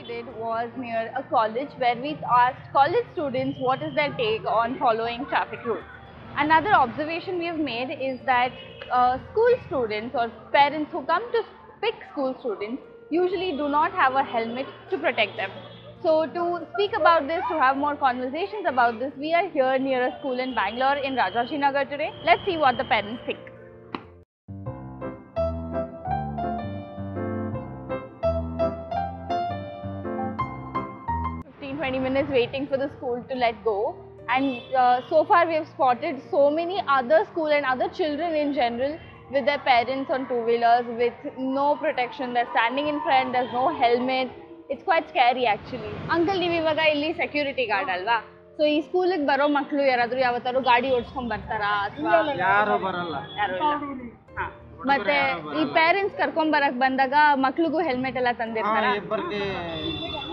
did was near a college where we asked college students what is their take on following traffic rules. Another observation we have made is that school students or parents who come to pick school students usually do not have a helmet to protect them. So to speak about this, to have more conversations about this, we are here near a school in Bangalore in Rajashinagar today. Let's see what the parents think. 15-20 minutes waiting for the school to let go, and so far we have spotted so many other school and other children in general with their parents on two-wheelers with no protection. They're standing in front, there's no helmet. It's quite scary actually. Uncle, ನೀವು ಇವಾಗ ಇಲ್ಲಿ security guard ಅಲ್ವಾ? So ಈ ಸ್ಕೂಲಿಗೆ ಬರೋ ಮಕ್ಕಳು ಯಾರಾದರೂ ಯಾವತ್ತಾರು ಗಾಡಿ ಓಡಿಸ್ಕೊಂಡು ಬರ್ತಾರಾ ಅಥವಾ ಯಾರು ಬರಲ್ಲ? ಯಾರು ಇಲ್ಲ. ಮತ್ತೆ ಈ ಪೇರೆಂಟ್ಸ್ ಕರ್ಕೊಂಡ್ ಬರಕ್ ಬಂದಾಗ ಮಕ್ಳಿಗೂ ಹೆಲ್ಮೆಟ್ ಎಲ್ಲ ತಂದಿರ್ತಾರ? ಇಬ್ಬರಿಗೆ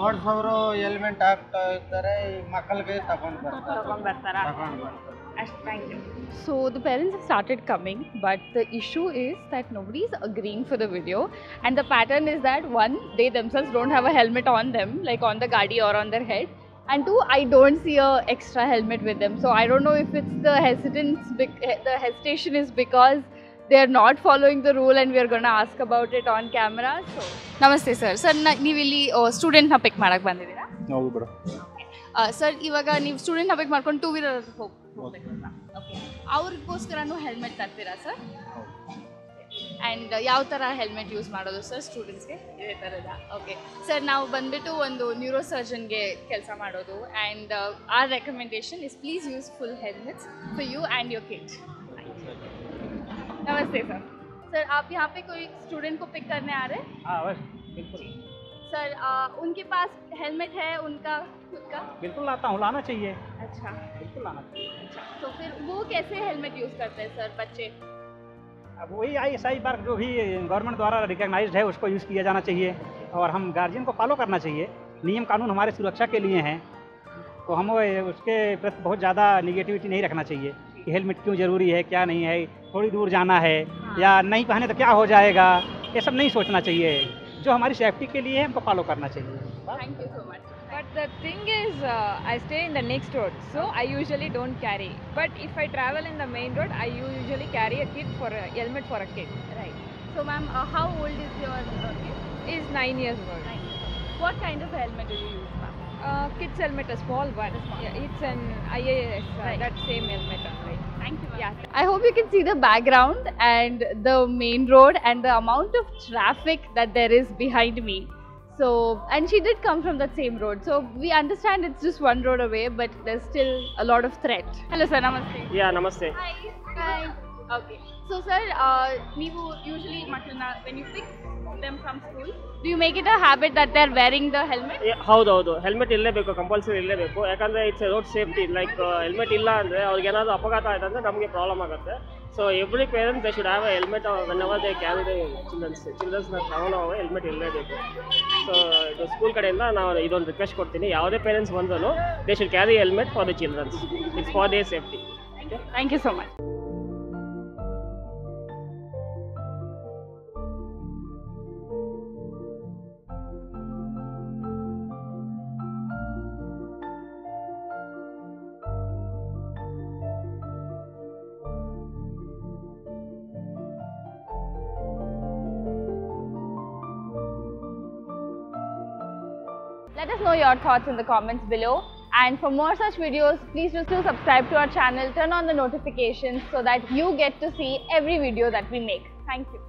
ಓಡಿಸೋರು ಹೆಲ್ಮೆಟ್ ಹಾಕ್ತಾ ಇರ್ತಾರೆ, ಮಕ್ಕಳಿಗೆ ತಗೊಂಡ್ ಬರ್ತಾರ? Thank you. So the parents have started coming, but the issue is that nobody is agreeing for the video, and the pattern is that one, they themselves don't have a helmet on them, like on the gadi or on their head, and two, I don't see a extra helmet with them. So I don't know if it's the hesitance, the hesitation is because they are not following the rule, and we are going to ask about it on camera. So namaste sir. Sir, ನೀವು ಇಲ್ಲಿ student ನ ಪಿಕ್ ಮಾಡಕ್ಕೆ ಬಂದಿದ್ದೀರಾ? ಹೌದು ಬಿಡ. Sir, ಇವಾಗ ನೀವು student ನ ಪಿಕ್ ಮಾಡ್ಕೊಂಡು ಟೂ ವೀಲರ್ ಹೋಗ್ಬೇಕು. ಓಕೆ, ಅವ್ರಿಗೋಸ್ಕರನೂ ಹೆಲ್ಮೆಟ್ ತರ್ತೀರಾ ಸರ್? ಆ್ಯಂಡ್ ಯಾವ ಥರ ಹೆಲ್ಮೆಟ್ ಯೂಸ್ ಮಾಡೋದು ಸರ್ ಸ್ಟೂಡೆಂಟ್ಸ್ಗೆ? ಇದೇ ಥರದ. ಓಕೆ ಸರ್, ನಾವು ಬಂದುಬಿಟ್ಟು ಒಂದು ನ್ಯೂರೋ ಸರ್ಜನ್ಗೆ ಕೆಲಸ ಮಾಡೋದು, and our recommendation is please use full helmets for you and your kids. नमस्ते सर. सर, आप यहाँ पे कोई स्टूडेंट को पिक करने आ रहे हैं? हाँ बस बिल्कुल सर, उनके पास हेलमेट है उनका खुद का? बिल्कुल लाता हूँ, लाना चाहिए. अच्छा, बिल्कुल लाना चाहिए. अच्छा, तो फिर वो कैसे हेलमेट यूज़ करते हैं सर बच्चे? अब वही ISI बार जो भी गवर्नमेंट द्वारा रिकग्नाइज्ड है उसको यूज़ किया जाना चाहिए, और हम गार्जियन को फॉलो करना चाहिए. नियम कानून हमारे सुरक्षा के लिए हैं, तो हम उसके प्रति बहुत ज़्यादा निगेटिविटी नहीं रखना चाहिए कि हेलमेट क्यों ज़रूरी है, क्या नहीं है, थोड़ी दूर जाना है या नहीं पहने तो क्या हो जाएगा, ये सब नहीं सोचना चाहिए. जो हमारी सेफ्टी के लिए है हमको फॉलो करना चाहिए. Thank you so much. But the thing is, I stay in the next road, so I usually don't carry. But if I travel in the main road, I usually carry a kid for a helmet for a kid. Right. So ma'am, how old is your kid? Is 9 years old. 9 years old. What kind of helmet do you use, ma'am? Kids helmet, a small one. Yeah, it's an IAS, Right. that same helmet. Right. Thank you, ma'am. Yeah. I hope you can see the background and the main road and the amount of traffic that there is behind me. So, and she did come from that same road. So we understand it's just one road away, but there's still a lot of threat. Hello sir, namaste. Yeah, namaste. Hi. Hi. Okay. So sir, ನೀವು usually when you pick them from school, do you make it a habit that they're wearing the helmet? ಹೌದೌದು, helmet ಇರಲೇಬೇಕು, compulsory ಇರಲೇಬೇಕು. ಯಾಕಂದರೆ it's road safety. Like helmet ಇಲ್ಲ ಅಂದರೆ ಅವ್ರಿಗೆ ಏನಾದರೂ ಅಪಘಾತ ಆಯ್ತು ಅಂದರೆ ನಮಗೆ ಪ್ರಾಬ್ಲಮ್ ಆಗುತ್ತೆ. So every parents they should have a helmet whenever they carry the ಚಿಲ್ಡ್ರನ್ಸ್ನ ತಗೊಂಡು ಹೆಲ್ಮೆಟ್ ಇರಲೇಬೇಕು. ಸೊ ಇದು ಸ್ಕೂಲ್ ಕಡೆಯಿಂದ ನಾವು ಇದೊಂದು ರಿಕ್ವೆಸ್ಟ್ ಕೊಡ್ತೀನಿ, ಯಾವುದೇ ಪೇರೆಂಟ್ಸ್ ಬಂದರೂ they should carry helmet for the childrens. It's for their safety. Thank you so much. Let us know your thoughts in the comments below, and for more such videos, please do subscribe to our channel, turn on the notifications so that you get to see every video that we make. Thank you.